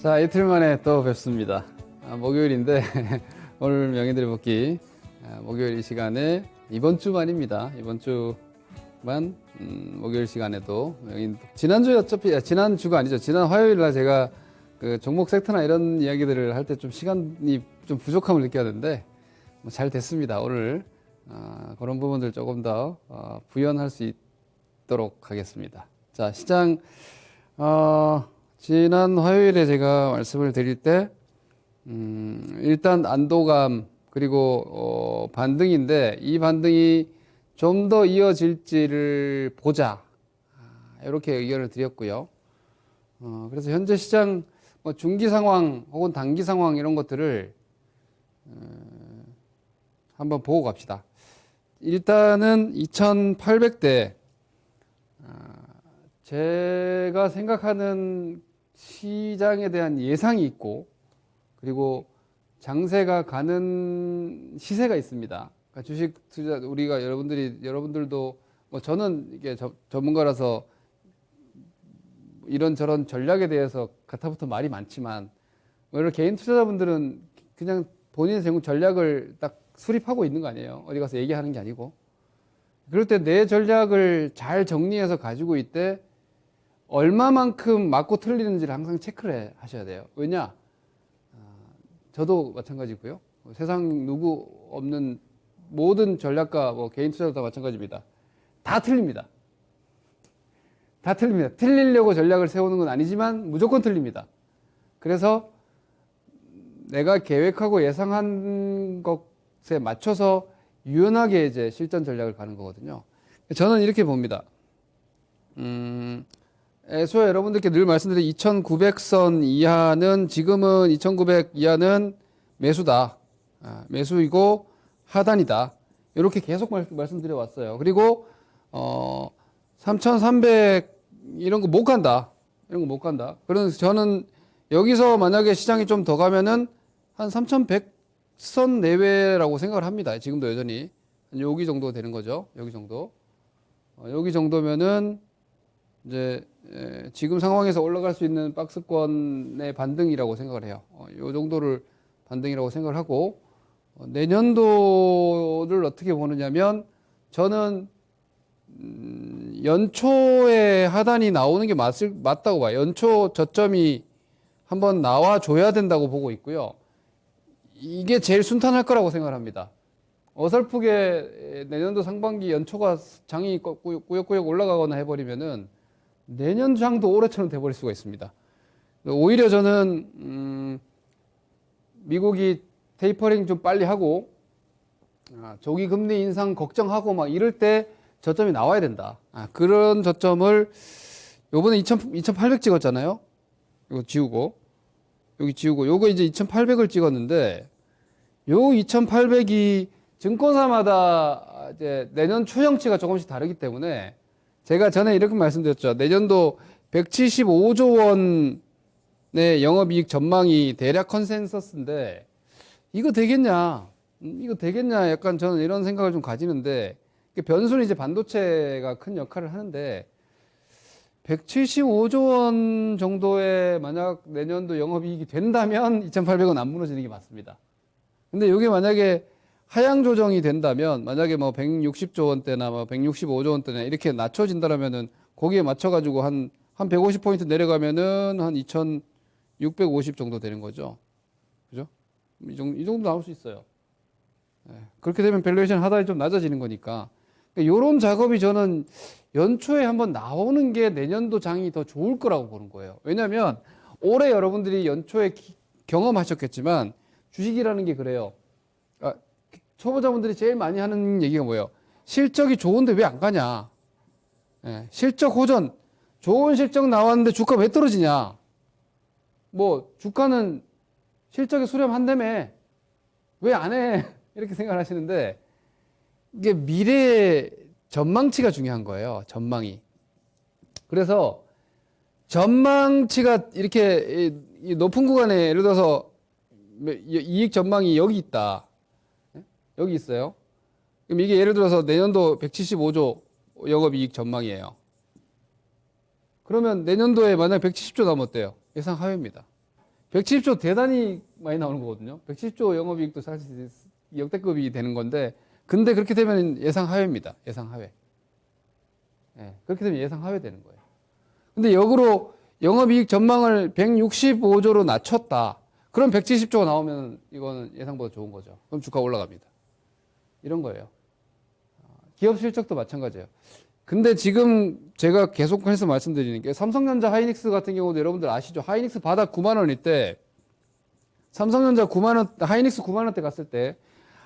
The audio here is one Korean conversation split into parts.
자, 이틀 만에 또 뵙습니다. 목요일인데 오늘 명예들의 복귀 목요일 이 시간에 이번 주만입니다. 이번 주만 목요일 시간에도 지난주에 어차피 지난 주가 아니죠. 지난 화요일 날 제가 그 종목 섹터나 이런 이야기들을 할 때 좀 시간이 좀 부족함을 느꼈는데 잘 됐습니다. 오늘 그런 부분들 조금 더 부연할 수 있도록 하겠습니다. 자, 시장 지난 화요일에 제가 말씀을 드릴 때 일단 안도감 그리고 반등인데 이 반등이 좀 더 이어질지를 보자 이렇게 의견을 드렸고요. 그래서 현재 시장 뭐 중기 상황 혹은 단기 상황 이런 것들을 한번 보고 갑시다. 일단은 2800대 제가 생각하는 시장에 대한 예상이 있고 그리고 장세가 가는 시세가 있습니다. 그러니까 주식 투자 우리가 여러분들도 뭐 저는 이게 전문가라서 이런저런 전략에 대해서 가타부터 말이 많지만 오히려 개인 투자자분들은 그냥 본인의 전략을 딱 수립하고 있는 거 아니에요. 어디 가서 얘기하는 게 아니고. 그럴 때 내 전략을 잘 정리해서 가지고 있대 얼마만큼 맞고 틀리는지를 항상 체크를 하셔야 돼요. 왜냐? 저도 마찬가지고요. 세상 누구 없는 모든 전략가 뭐 개인 투자도 다 마찬가지입니다. 다 틀립니다. 다 틀립니다. 틀리려고 전략을 세우는 건 아니지만 무조건 틀립니다. 그래서 내가 계획하고 예상한 것에 맞춰서 유연하게 이제 실전 전략을 가는 거거든요. 저는 이렇게 봅니다. 애초에 여러분들께 늘 말씀드린 2900선 이하는 지금은 2900 이하는 매수다. 매수이고 하단이다. 이렇게 계속 말씀드려 왔어요. 그리고 3300 이런 거 못 간다. 이런 거 못 간다. 그래서 저는 여기서 만약에 시장이 좀 더 가면은 한 3100선 내외라고 생각을 합니다. 지금도 여전히 여기 정도 되는 거죠. 여기 정도. 여기 정도면은 이제 지금 상황에서 올라갈 수 있는 박스권의 반등이라고 생각을 해요. 이 정도를 반등이라고 생각을 하고 내년도를 어떻게 보느냐면 저는 연초에 하단이 나오는 게 맞다고 봐요. 연초 저점이 한번 나와줘야 된다고 보고 있고요. 이게 제일 순탄할 거라고 생각을 합니다. 어설프게 내년도 상반기 연초가 장이 꾸역꾸역 올라가거나 해버리면은 내년 장도 올해처럼 돼버릴 수가 있습니다. 오히려 저는 미국이 테이퍼링 좀 빨리 하고 조기 금리 인상 걱정하고 막 이럴 때 저점이 나와야 된다. 그런 저점을 요번에 2800 찍었잖아요. 이거 지우고 여기 지우고 요거 이제 2800을 찍었는데 요 2800이 증권사마다 이제 내년 추정치가 조금씩 다르기 때문에 제가 전에 이렇게 말씀드렸죠. 내년도 175조 원의 영업이익 전망이 대략 컨센서스인데 이거 되겠냐? 이거 되겠냐? 약간 저는 이런 생각을 좀 가지는데 변수는 이제 반도체가 큰 역할을 하는데 175조 원 정도의 만약 내년도 영업이익이 된다면 2,800원 안 무너지는 게 맞습니다. 근데 이게 만약에 하향 조정이 된다면 만약에 뭐 160조 원대나 뭐 165조 원대나 이렇게 낮춰진다라면은 거기에 맞춰가지고 한 150포인트 내려가면은 한 2,650 정도 되는 거죠. 그죠? 이 정도 나올 수 있어요. 그렇게 되면 밸류에이션 하단이 좀 낮아지는 거니까. 이런 작업이 저는 연초에 한번 나오는 게 내년도 장이 더 좋을 거라고 보는 거예요. 왜냐하면 올해 여러분들이 연초에 경험하셨겠지만 주식이라는 게 그래요. 초보자분들이 제일 많이 하는 얘기가 뭐예요? 실적이 좋은데 왜 안 가냐? 실적 호전, 좋은 실적 나왔는데 주가 왜 떨어지냐? 뭐 주가는 실적에 수렴한다며 왜 안 해? 이렇게 생각을 하시는데 이게 미래의 전망치가 중요한 거예요. 전망이. 그래서 전망치가 이렇게 높은 구간에 예를 들어서 이익 전망이 여기 있다. 여기 있어요. 그럼 이게 예를 들어서 내년도 175조 영업이익 전망이에요. 그러면 내년도에 만약 170조 나오면 어때요? 예상 하회입니다. 170조 대단히 많이 나오는 거거든요. 170조 영업이익도 사실 역대급이 되는 건데, 근데 그렇게 되면 예상 하회입니다. 예상 하회. 예, 그렇게 되면 예상 하회 되는 거예요. 근데 역으로 영업이익 전망을 165조로 낮췄다. 그럼 170조가 나오면 이거는 예상보다 좋은 거죠. 그럼 주가 올라갑니다. 이런 거예요. 기업 실적도 마찬가지예요. 근데 지금 제가 계속해서 말씀드리는 게 삼성전자 하이닉스 같은 경우도 여러분들 아시죠? 하이닉스 바닥 9만 원일 때 삼성전자 9만 원, 하이닉스 9만 원대 갔을 때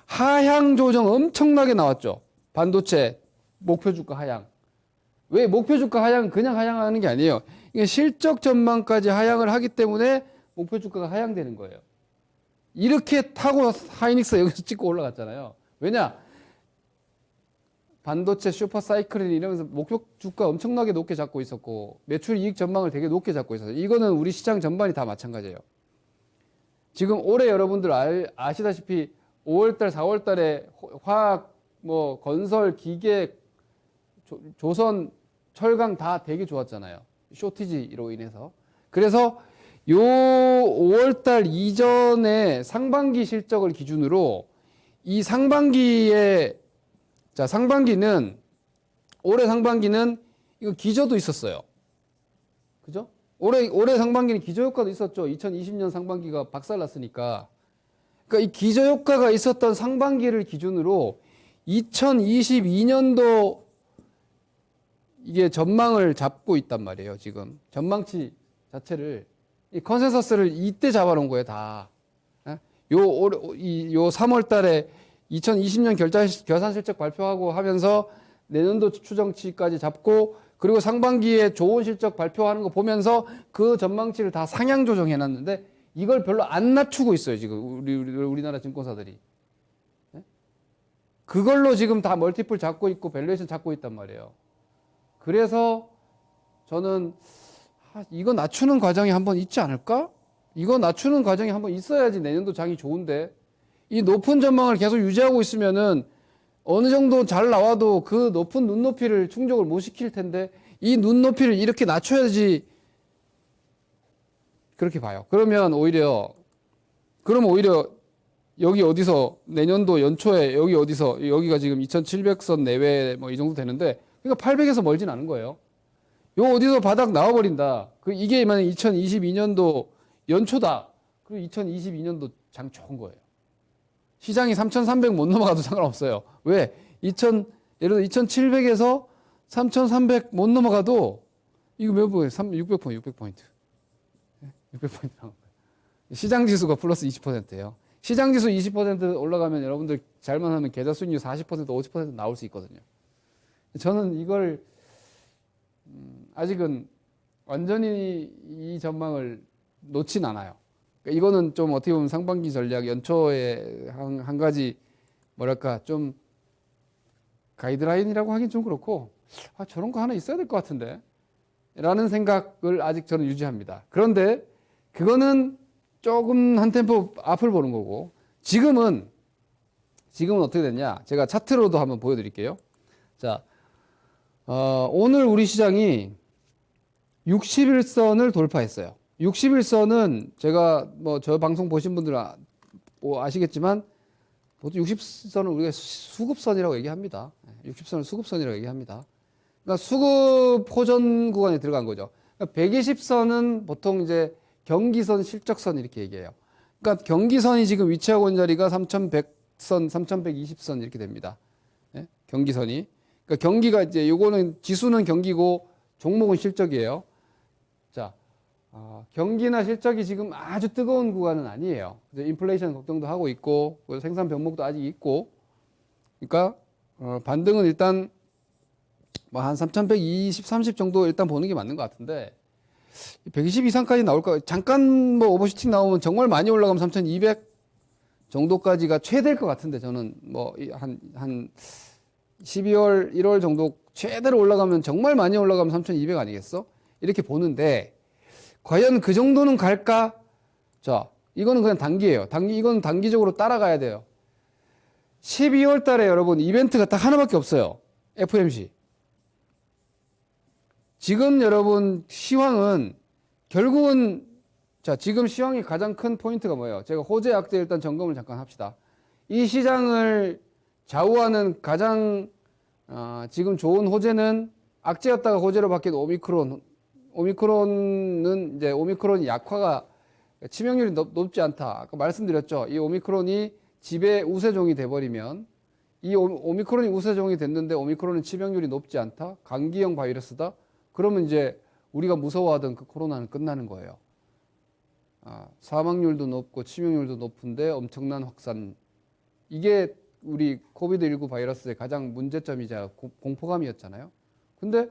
하향 조정 엄청나게 나왔죠. 반도체 목표 주가 하향. 왜 목표 주가 하향 그냥 하향하는 게 아니에요. 이게 실적 전망까지 하향을 하기 때문에 목표 주가가 하향되는 거예요. 이렇게 타고 하이닉스 여기서 찍고 올라갔잖아요. 왜냐? 반도체 슈퍼 사이클이 이러면서 목표 주가 엄청나게 높게 잡고 있었고 매출 이익 전망을 되게 높게 잡고 있었어요. 이거는 우리 시장 전반이 다 마찬가지예요. 지금 올해 여러분들 아시다시피 5월달, 4월달에 화학, 뭐 건설, 기계, 조선, 철강 다 되게 좋았잖아요. 쇼티지로 인해서. 그래서 요 5월달 이전에 상반기 실적을 기준으로 이 상반기에 자, 상반기는, 올해 상반기는, 이거 기저도 있었어요. 그죠? 올해 상반기는 기저 효과도 있었죠. 2020년 상반기가 박살났으니까. 그러니까 이 기저 효과가 있었던 상반기를 기준으로 2022년도 이게 전망을 잡고 있단 말이에요. 지금. 전망치 자체를, 이 컨센서스를 이때 잡아놓은 거예요, 다. 요 3월 달에 2020년 결산 실적 발표하고 하면서 내년도 추정치까지 잡고 그리고 상반기에 좋은 실적 발표하는 거 보면서 그 전망치를 다 상향 조정해 놨는데 이걸 별로 안 낮추고 있어요, 지금 우리나라 증권사들이. 그걸로 지금 다 멀티플 잡고 있고 밸류에이션 잡고 있단 말이에요. 그래서 저는 이거 낮추는 과정이 한번 있지 않을까? 이거 낮추는 과정이 한번 있어야지 내년도 장이 좋은데 이 높은 전망을 계속 유지하고 있으면은 어느 정도 잘 나와도 그 높은 눈높이를 충족을 못 시킬 텐데 이 눈높이를 이렇게 낮춰야지 그렇게 봐요. 그러면 오히려 여기 어디서 내년도 연초에 여기 어디서 여기가 지금 2700선 내외 뭐 이 정도 되는데 그러니까 800에서 멀진 않은 거예요. 요 어디서 바닥 나와버린다. 이게 만약 2022년도 연초다. 그리고 2022년도 장 좋은 거예요. 시장이 3,300 못 넘어가도 상관없어요. 왜? 예를 들어 2,700에서 3,300 못 넘어가도 이거 몇 포인트? 600포인트. 600포인트 나온 거예요. 시장 지수가 플러스 20%예요. 시장 지수 20% 올라가면 여러분들 잘만 하면 계좌 수익률 40%, 50% 나올 수 있거든요. 저는 이걸 아직은 완전히 이 전망을 놓진 않아요. 그러니까 이거는 좀 어떻게 보면 상반기 전략 연초에 한 가지 뭐랄까 좀 가이드라인이라고 하긴 좀 그렇고 저런 거 하나 있어야 될 것 같은데 라는 생각을 아직 저는 유지합니다. 그런데 그거는 조금 한 템포 앞을 보는 거고 지금은 어떻게 됐냐 제가 차트로도 한번 보여드릴게요. 자, 오늘 우리 시장이 60일선을 돌파했어요. 60일선은 제가 뭐 저 방송 보신 분들 아시겠지만 보통 60선을 우리가 수급선이라고 얘기합니다. 60선을 수급선이라고 얘기합니다. 그러니까 수급 호전 구간에 들어간 거죠. 그러니까 120선은 보통 이제 경기선, 실적선 이렇게 얘기해요. 그러니까 경기선이 지금 위치하고 있는 자리가 3100선, 3120선 이렇게 됩니다. 네? 경기선이. 그러니까 경기가 이제 요거는 지수는 경기고 종목은 실적이에요. 자, 경기나 실적이 지금 아주 뜨거운 구간은 아니에요. 인플레이션 걱정도 하고 있고 생산 병목도 아직 있고, 그러니까 반등은 일단 뭐 한 3,120, 30 정도 일단 보는 게 맞는 것 같은데 120 이상까지 나올까? 잠깐 뭐 오버슈팅 나오면 정말 많이 올라가면 3,200 정도까지가 최대일 것 같은데 저는 뭐 한 12월, 1월 정도 최대로 올라가면 정말 많이 올라가면 3,200 아니겠어? 이렇게 보는데 과연 그 정도는 갈까? 자, 이거는 그냥 단기예요. 이건 단기적으로 따라가야 돼요. 12월 달에 여러분 이벤트가 딱 하나밖에 없어요. FOMC. 지금 여러분 시황은 결국은 자, 지금 시황이 가장 큰 포인트가 뭐예요? 제가 호재, 악재 일단 점검을 잠깐 합시다. 이 시장을 좌우하는 가장 지금 좋은 호재는 악재였다가 호재로 바뀐 오미크론. 오미크론은 이제 오미크론 약화가 치명률이 높지 않다. 아까 말씀드렸죠. 이 오미크론이 집의 우세종이 돼버리면 이 오미크론이 우세종이 됐는데 오미크론은 치명률이 높지 않다. 감기형 바이러스다. 그러면 이제 우리가 무서워하던 그 코로나는 끝나는 거예요. 사망률도 높고 치명률도 높은데 엄청난 확산. 이게 우리 코비드19 바이러스의 가장 문제점이자 공포감이었잖아요. 근데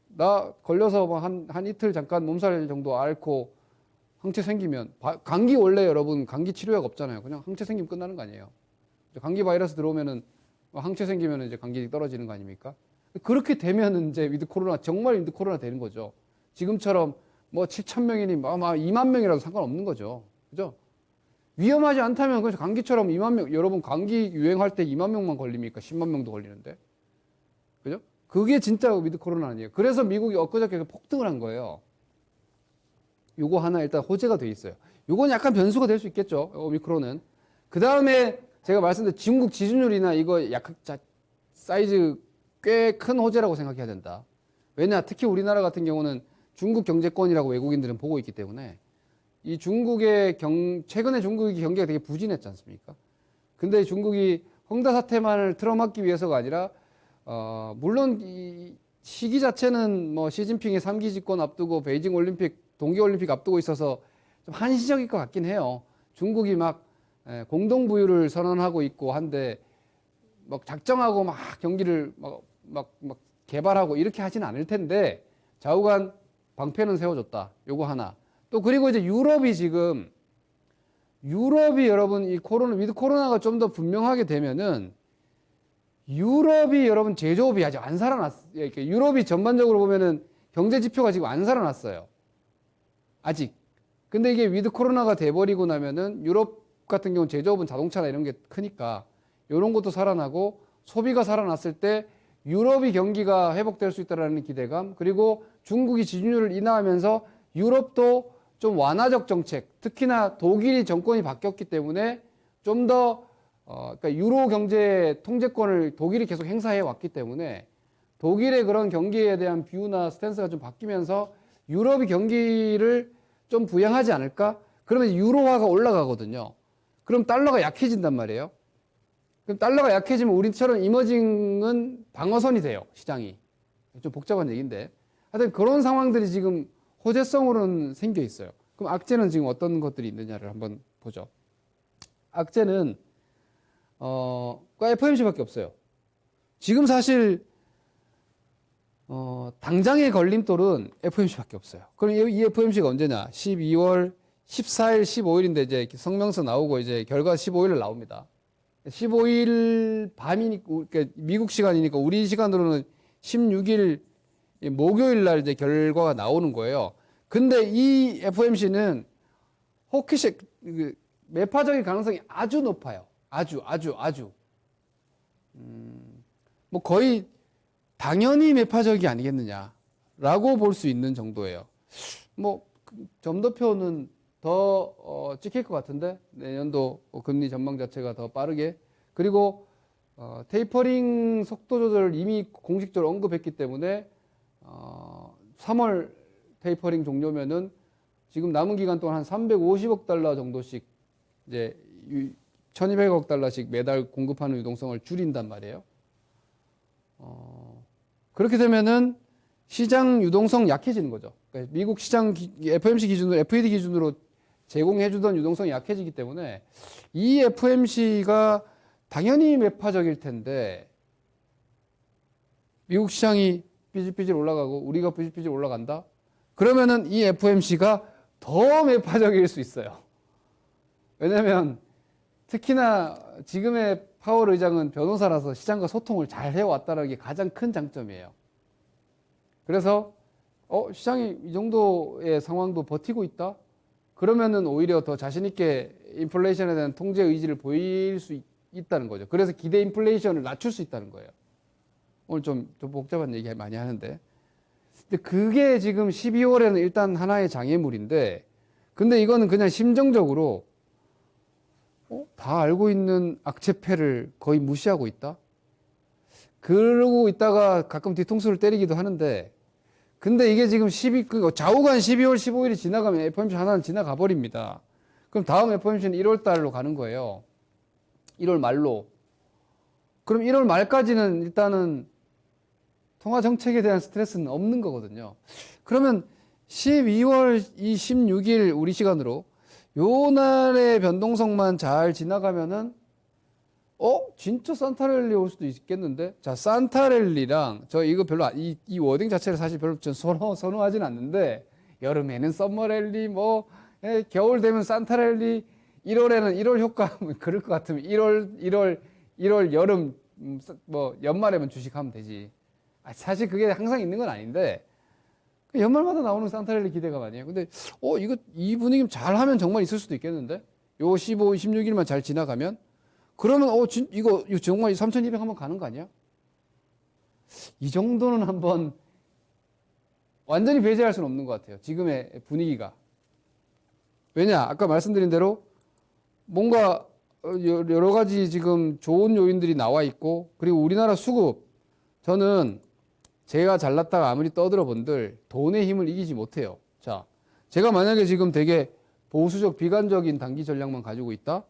나 걸려서 한 이틀 잠깐 몸살 정도 앓고 항체 생기면 감기 원래 여러분 감기 치료약 없잖아요. 그냥 항체 생기면 끝나는 거 아니에요. 감기 바이러스 들어오면은 항체 생기면 이제 감기 떨어지는 거 아닙니까? 그렇게 되면은 이제 위드 코로나 정말 위드 코로나 되는 거죠. 지금처럼 뭐 7,000명이니 막 2만 명이라도 상관없는 거죠. 그죠? 위험하지 않다면 그래서 감기처럼 2만 명 여러분 감기 유행할 때 2만 명만 걸립니까? 10만 명도 걸리는데. 그죠? 그게 진짜 위드 코로나 아니에요. 그래서 미국이 엊그저께 폭등을 한 거예요. 요거 하나 일단 호재가 돼 있어요. 요건 약간 변수가 될 수 있겠죠. 오미크론은. 그 다음에 제가 말씀드린 중국 지준율이나 이거 약간 사이즈 꽤 큰 호재라고 생각해야 된다. 왜냐? 특히 우리나라 같은 경우는 중국 경제권이라고 외국인들은 보고 있기 때문에 이 중국의 최근에 중국의 경기가 되게 부진했지 않습니까? 근데 중국이 홍다 사태만을 틀어막기 위해서가 아니라 물론 이 시기 자체는 뭐 시진핑의 3기 집권 앞두고 베이징 올림픽, 동계 올림픽 앞두고 있어서 좀 한시적일 것 같긴 해요. 중국이 막 공동 부유를 선언하고 있고 한데 막 작정하고 막 경기를 막 개발하고 이렇게 하진 않을 텐데 좌우간 방패는 세워줬다. 요거 하나. 또 그리고 이제 유럽이 여러분 이 위드 코로나가 좀 더 분명하게 되면은 유럽이 여러분 제조업이 아직 안 살아났어요. 유럽이 전반적으로 보면은 경제 지표가 지금 안 살아났어요. 아직. 근데 이게 위드 코로나가 돼버리고 나면은 유럽 같은 경우는 제조업은 자동차나 이런 게 크니까 이런 것도 살아나고 소비가 살아났을 때 유럽이 경기가 회복될 수 있다는 기대감, 그리고 중국이 지준율을 인하하면서 유럽도 좀 완화적 정책, 특히나 독일이 정권이 바뀌었기 때문에 좀 더 그러니까 유로 경제 통제권을 독일이 계속 행사해 왔기 때문에 독일의 그런 경기에 대한 뷰나 스탠스가 좀 바뀌면서 유럽이 경기를 좀 부양하지 않을까? 그러면 유로화가 올라가거든요. 그럼 달러가 약해진단 말이에요. 그럼 달러가 약해지면 우리처럼 이머징은 방어선이 돼요, 시장이. 좀 복잡한 얘기인데. 하여튼 그런 상황들이 지금 호재성으로는 생겨 있어요. 그럼 악재는 지금 어떤 것들이 있느냐를 한번 보죠. 악재는, FOMC밖에 없어요. 지금 사실, 당장의 걸림돌은 FOMC밖에 없어요. 그럼 이 FOMC가 언제냐? 12월 14일, 15일인데 이제 성명서 나오고 이제 결과 15일에 나옵니다. 15일 밤이니까, 그러니까 미국 시간이니까 우리 시간으로는 16일 목요일 날 이제 결과가 나오는 거예요. 근데 이 FOMC는 호키식, 매파적인 가능성이 아주 높아요. 아주. 뭐 거의 당연히 매파적이 아니겠느냐라고 볼 수 있는 정도예요. 뭐, 점도표는 더 찍힐 것 같은데 내년도 금리 전망 자체가 더 빠르게, 그리고 테이퍼링 속도 조절을 이미 공식적으로 언급했기 때문에 3월 테이퍼링 종료면은 지금 남은 기간 동안 한 350억 달러 정도씩 이제 1200억 달러씩 매달 공급하는 유동성을 줄인단 말이에요. 그렇게 되면은 시장 유동성 약해지는 거죠. 그러니까 미국 시장 FOMC 기준으로, FED 기준으로 제공해주던 유동성이 약해지기 때문에 이 FOMC가 당연히 매파적일 텐데 미국 시장이 삐질삐질 올라가고 우리가 삐질삐질 올라간다? 그러면은 이 FOMC가 더 매파적일 수 있어요. 왜냐면 특히나 지금의 파월 의장은 변호사라서 시장과 소통을 잘 해왔다는 게 가장 큰 장점이에요. 그래서 시장이 이 정도의 상황도 버티고 있다? 그러면은 오히려 더 자신있게 인플레이션에 대한 통제 의지를 보일 수 있다는 거죠. 그래서 기대 인플레이션을 낮출 수 있다는 거예요. 오늘 좀 복잡한 얘기 많이 하는데. 근데 그게 지금 12월에는 일단 하나의 장애물인데, 근데 이거는 그냥 심정적으로 다 알고 있는 악재패를 거의 무시하고 있다. 그러고 있다가 가끔 뒤통수를 때리기도 하는데, 근데 이게 지금 좌우간 12월 15일이 지나가면 FOMC 하나는 지나가 버립니다. 그럼 다음 FOMC는 1월 달로 가는 거예요. 1월 말로. 그럼 1월 말까지는 일단은 통화 정책에 대한 스트레스는 없는 거거든요. 그러면 12월 16일 우리 시간으로 요 날의 변동성만 잘 지나가면은 진짜 산타랠리 올 수도 있겠는데? 자, 산타랠리랑 저 이거 별로 이 워딩 자체를 사실 별로 전 선호하진 않는데, 여름에는 썸머랠리 겨울 되면 산타랠리, 1월에는 1월 효과 그럴 것 같으면 1월 여름 연말에만 주식하면 되지. 사실 그게 항상 있는 건 아닌데, 연말마다 나오는 산타랠리 기대감 아니에요. 근데 이 분위기 잘 하면 정말 있을 수도 있겠는데, 요 15, 16일만 잘 지나가면, 그러면 이거 정말 3,200 한번 가는 거 아니야? 이 정도는 한번 완전히 배제할 수는 없는 것 같아요. 지금의 분위기가. 왜냐? 아까 말씀드린 대로 뭔가 여러 가지 지금 좋은 요인들이 나와 있고, 그리고 우리나라 수급, 저는 제가 잘났다가 아무리 떠들어 본들 돈의 힘을 이기지 못해요. 자, 제가 만약에 지금 되게 보수적 비관적인 단기 전략만 가지고 있다?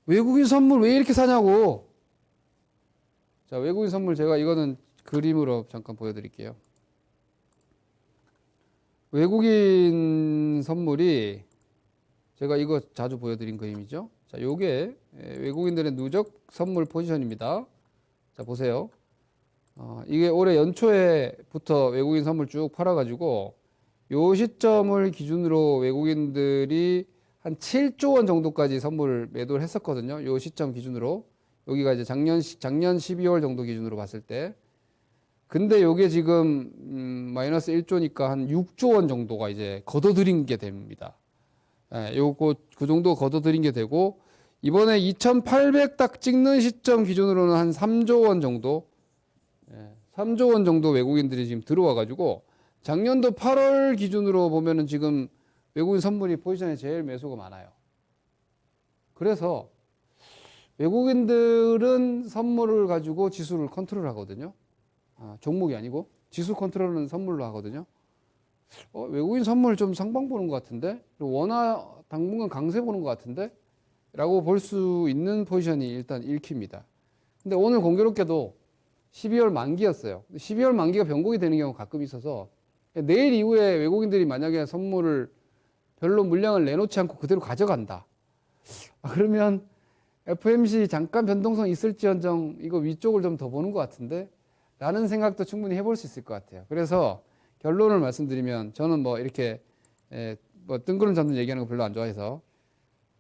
외국인 선물 왜 이렇게 사냐고. 자, 외국인 선물 제가 이거는 그림으로 잠깐 보여드릴게요. 외국인 선물이 제가 이거 자주 보여드린 그림이죠. 자, 요게 외국인들의 누적 선물 포지션입니다. 자, 보세요. 이게 올해 연초에부터 외국인 선물 쭉 팔아가지고 요 시점을 기준으로 외국인들이 한 7조 원 정도까지 선물 매도를 했었거든요. 요 시점 기준으로. 여기가 이제 작년 12월 정도 기준으로 봤을 때. 근데 요게 지금 마이너스 1조니까 한 6조 원 정도가 이제 걷어들인 게 됩니다. 그 정도 걷어들인 게 되고, 이번에 2,800 딱 찍는 시점 기준으로는 한 3조 원 정도, 3조 원 정도 외국인들이 지금 들어와가지고, 작년도 8월 기준으로 보면은 지금 외국인 선물이 포지션에 제일 매수가 많아요. 그래서 외국인들은 선물을 가지고 지수를 컨트롤 하거든요. 종목이 아니고 지수 컨트롤은 선물로 하거든요. 외국인 선물 좀 상방 보는 것 같은데, 원화 당분간 강세 보는 것 같은데 라고 볼 수 있는 포지션이 일단 읽힙니다. 근데 오늘 공교롭게도 12월 만기였어요. 12월 만기가 변곡이 되는 경우가 가끔 있어서, 내일 이후에 외국인들이 만약에 선물을 별로 물량을 내놓지 않고 그대로 가져간다. 그러면 FOMC 잠깐 변동성 있을지언정 이거 위쪽을 좀 더 보는 것 같은데 라는 생각도 충분히 해볼 수 있을 것 같아요. 그래서 결론을 말씀드리면, 저는 이렇게 뜬구름 잡는 얘기하는 거 별로 안 좋아해서,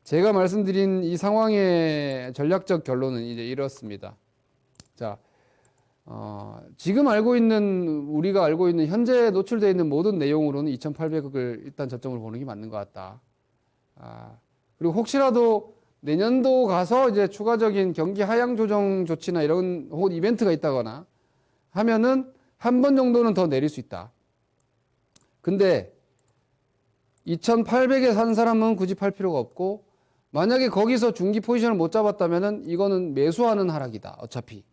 제가 말씀드린 이 상황의 전략적 결론은 이제 이렇습니다. 자, 지금 우리가 알고 있는 현재 노출되어 있는 모든 내용으로는 2,800억을 일단 저점을 보는 게 맞는 것 같다. 그리고 혹시라도 내년도 가서 이제 추가적인 경기 하향 조정 조치나 이런 혹은 이벤트가 있다거나 하면은 한 번 정도는 더 내릴 수 있다. 근데 2,800에 산 사람은 굳이 팔 필요가 없고, 만약에 거기서 중기 포지션을 못 잡았다면은 이거는 매수하는 하락이다. 어차피.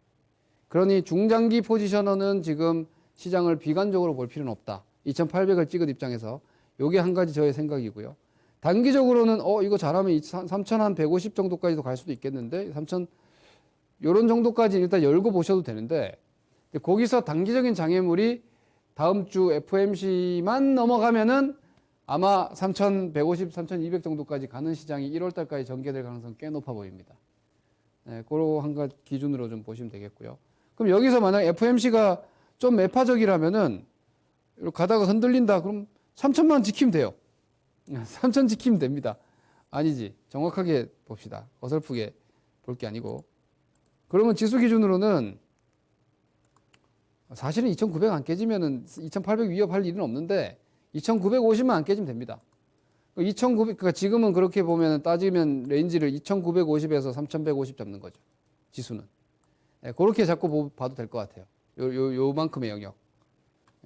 그러니 중장기 포지셔너는 지금 시장을 비관적으로 볼 필요는 없다. 2,800을 찍은 입장에서. 요게 한 가지 저의 생각이고요. 단기적으로는 이거 잘하면 3,150 정도까지도 갈 수도 있겠는데, 3,000 요런 정도까지 일단 열고 보셔도 되는데, 거기서 단기적인 장애물이 다음 주 FOMC만 넘어가면은 아마 3,150, 3,200 정도까지 가는 시장이 1월 달까지 전개될 가능성이 꽤 높아 보입니다. 그런 한 가지 기준으로 좀 보시면 되겠고요. 그럼 여기서 만약 FOMC가 좀 매파적이라면은 가다가 흔들린다. 그럼 3,000만 지키면 돼요. 3,000 지키면 됩니다. 아니지. 정확하게 봅시다. 어설프게 볼 게 아니고. 그러면 지수 기준으로는 사실은 2,900 안 깨지면은 2,800 위협할 일은 없는데 2,950만 안 깨지면 됩니다. 2,900, 그러니까 지금은 그렇게 보면 따지면 레인지를 2,950에서 3,150 잡는 거죠. 지수는. 그렇게 잡고 봐도 될 것 같아요. 요만큼의 영역.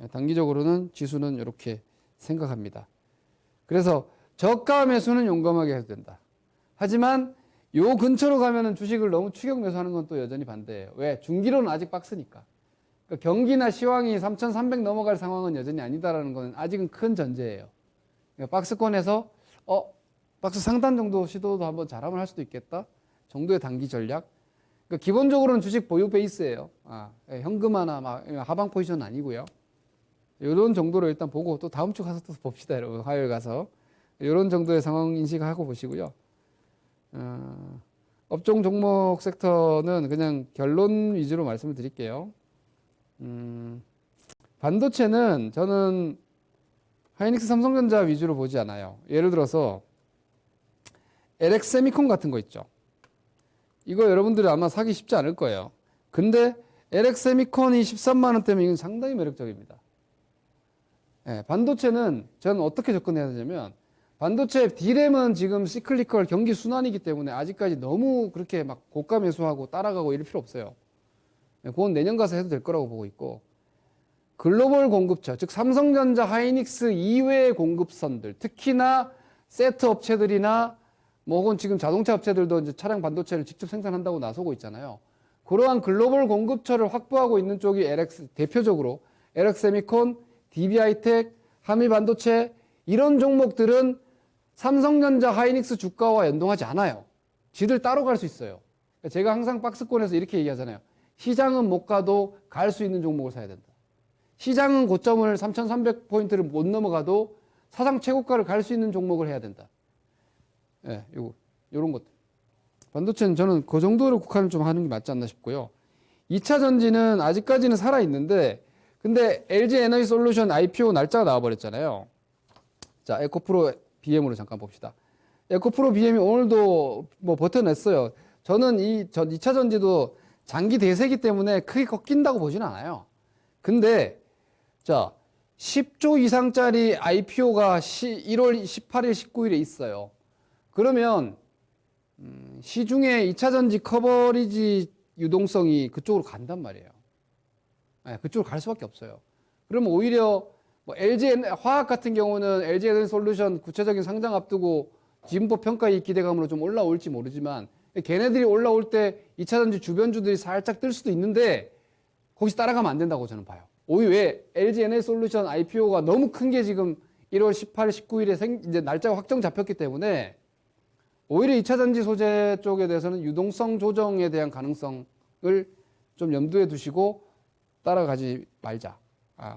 단기적으로는 지수는 이렇게 생각합니다. 그래서 저가 매수는 용감하게 해도 된다. 하지만 요 근처로 가면은 주식을 너무 추격 매수하는 건 또 여전히 반대예요. 왜? 중기로는 아직 박스니까. 그러니까 경기나 시황이 3,300 넘어갈 상황은 여전히 아니다라는 건 아직은 큰 전제예요. 그러니까 박스권에서 박스 상단 정도 시도도 한번 잘하면 할 수도 있겠다 정도의 단기 전략. 그러니까 기본적으로는 주식 보유 베이스예요. 현금화나 막 하방 포지션은 아니고요. 이런 정도로 일단 보고 또 다음 주 가서 또 봅시다, 여러분. 화요일 가서 이런 정도의 상황 인식하고 보시고요. 업종 종목 섹터는 그냥 결론 위주로 말씀을 드릴게요. 반도체는 저는 하이닉스 삼성전자 위주로 보지 않아요. 예를 들어서 LX 세미콘 같은 거 있죠. 이거 여러분들이 아마 사기 쉽지 않을 거예요. 근데 LX 세미콘이 13만 원대면 이건 상당히 매력적입니다. 반도체는 저는 어떻게 접근해야 되냐면, 반도체 D램은 지금 시클리컬 경기 순환이기 때문에 아직까지 너무 그렇게 막 고가 매수하고 따라가고 이럴 필요 없어요. 그건 내년 가서 해도 될 거라고 보고 있고, 글로벌 공급처, 즉 삼성전자, 하이닉스 이외의 공급선들, 특히나 세트 업체들이나 뭐 혹은 지금 자동차 업체들도 이제 차량 반도체를 직접 생산한다고 나서고 있잖아요. 그러한 글로벌 공급처를 확보하고 있는 쪽이 대표적으로 LX 세미콘, DB하이텍, 한미반도체 이런 종목들은 삼성전자, 하이닉스 주가와 연동하지 않아요. 지들 따로 갈 수 있어요. 제가 항상 박스권에서 이렇게 얘기하잖아요. 시장은 못 가도 갈 수 있는 종목을 사야 된다. 시장은 고점을 3,300포인트를 못 넘어가도 사상 최고가를 갈 수 있는 종목을 해야 된다. 요런 것들. 반도체는 저는 그 정도로 국한을 좀 하는 게 맞지 않나 싶고요. 2차 전지는 아직까지는 살아있는데, 근데 LG 에너지 솔루션 IPO 날짜가 나와버렸잖아요. 자, 에코프로 BM으로 잠깐 봅시다. 에코프로 BM이 오늘도 뭐 버텨냈어요. 저는 2차 전지도 장기 대세기 때문에 크게 꺾인다고 보지는 않아요. 근데, 자, 10조 이상짜리 IPO가 1월 18일, 19일에 있어요. 그러면, 시중에 2차 전지 커버리지 유동성이 그쪽으로 간단 말이에요. 그쪽으로 갈 수밖에 없어요. 그러면 오히려 뭐 LG 화학 같은 경우는 LG 에너지 솔루션 구체적인 상장 앞두고 지분법 평가이익 기대감으로 좀 올라올지 모르지만, 걔네들이 올라올 때 2차 전지 주변주들이 살짝 뜰 수도 있는데 거기서 따라가면 안 된다고 저는 봐요. 오히려 왜 LG 에너지 솔루션 IPO가 너무 큰 게 지금 1월 18일, 19일에 이제 날짜가 확정 잡혔기 때문에 오히려 2차 전지 소재 쪽에 대해서는 유동성 조정에 대한 가능성을 좀 염두에 두시고 따라가지 말자.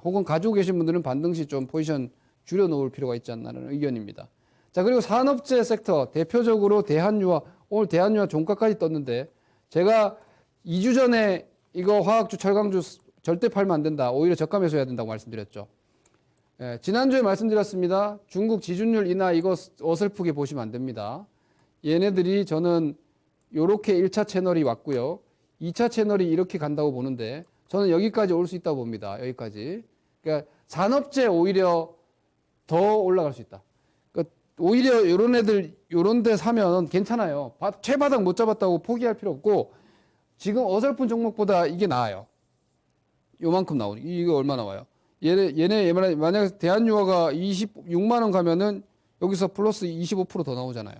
혹은 가지고 계신 분들은 반등시 좀 포지션 줄여놓을 필요가 있지 않나는 의견입니다. 자, 그리고 산업재 섹터, 대표적으로 대한유화, 오늘 대한유화 종가까지 떴는데, 제가 2주 전에 이거 화학주, 철강주 절대 팔면 안 된다. 오히려 저가 매수해야 된다고 말씀드렸죠. 지난주에 말씀드렸습니다. 중국 지준율 인하 이거 어설프게 보시면 안 됩니다. 얘네들이 저는 요렇게 1차 채널이 왔고요. 2차 채널이 이렇게 간다고 보는데, 저는 여기까지 올 수 있다고 봅니다. 여기까지. 그러니까 산업재 오히려 더 올라갈 수 있다. 그러니까 오히려 요런 애들 요런 데 사면 괜찮아요. 최바닥 못 잡았다고 포기할 필요 없고, 지금 어설픈 종목보다 이게 나아요. 요만큼 나오니. 이거 얼마 나와요? 얘네 만약에 대한유화가 26만 원 가면은 여기서 플러스 25% 더 나오잖아요.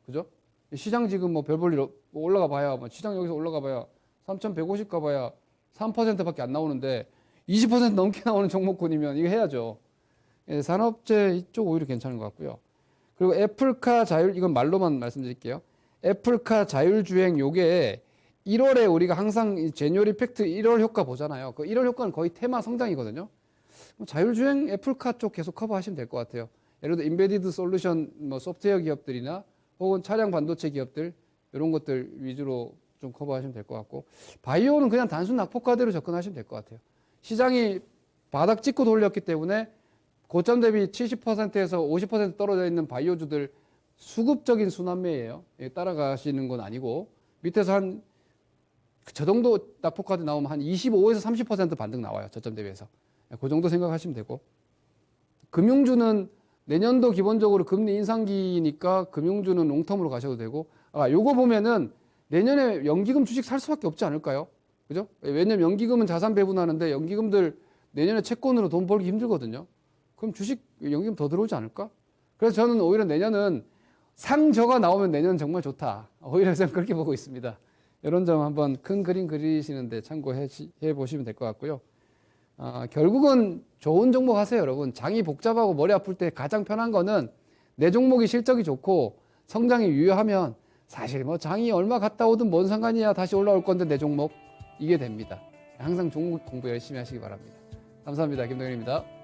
그죠? 시장 지금 뭐 별 볼 일 올라가 봐야, 뭐 시장 여기서 올라가 봐야 3,150 가봐야 3%밖에 안 나오는데 20% 넘게 나오는 종목군이면 이거 해야죠. 산업재 이쪽 오히려 괜찮은 것 같고요. 그리고 애플카 자율, 이건 말로만 말씀드릴게요. 애플카 자율주행 요게 1월에 우리가 항상 제뉴얼 이펙트 1월 효과 보잖아요. 그 1월 효과는 거의 테마 성장이거든요. 자율주행 애플카 쪽 계속 커버하시면 될 것 같아요. 예를 들어 인베디드 솔루션 뭐 소프트웨어 기업들이나 혹은 차량 반도체 기업들 이런 것들 위주로 좀 커버하시면 될 것 같고, 바이오는 그냥 단순 낙폭과대로 접근하시면 될 것 같아요. 시장이 바닥 찍고 돌렸기 때문에 고점 대비 70%에서 50% 떨어져 있는 바이오주들 수급적인 순환매예요. 따라가시는 건 아니고, 밑에서 한 저 정도 낙폭과대 나오면 한 25에서 30% 반등 나와요. 저점 대비해서. 그 정도 생각하시면 되고, 금융주는 내년도 기본적으로 금리 인상기니까 금융주는 롱텀으로 가셔도 되고, 요거 보면은 내년에 연기금 주식 살 수밖에 없지 않을까요? 그죠? 왜냐면 연기금은 자산 배분하는데 연기금들 내년에 채권으로 돈 벌기 힘들거든요. 그럼 주식 연금 더 들어오지 않을까? 그래서 저는 오히려 내년은 상저가 나오면 내년은 정말 좋다. 오히려 저는 그렇게 보고 있습니다. 이런 점 한번 큰 그림 그리시는데 참고해 보시면 될 것 같고요. 결국은 좋은 종목 하세요, 여러분. 장이 복잡하고 머리 아플 때 가장 편한 거는 내 종목이 실적이 좋고 성장이 유효하면 사실 뭐 장이 얼마 갔다 오든 뭔 상관이야. 다시 올라올 건데 내 종목. 이게 됩니다. 항상 종목 공부 열심히 하시기 바랍니다. 감사합니다. 김동현입니다.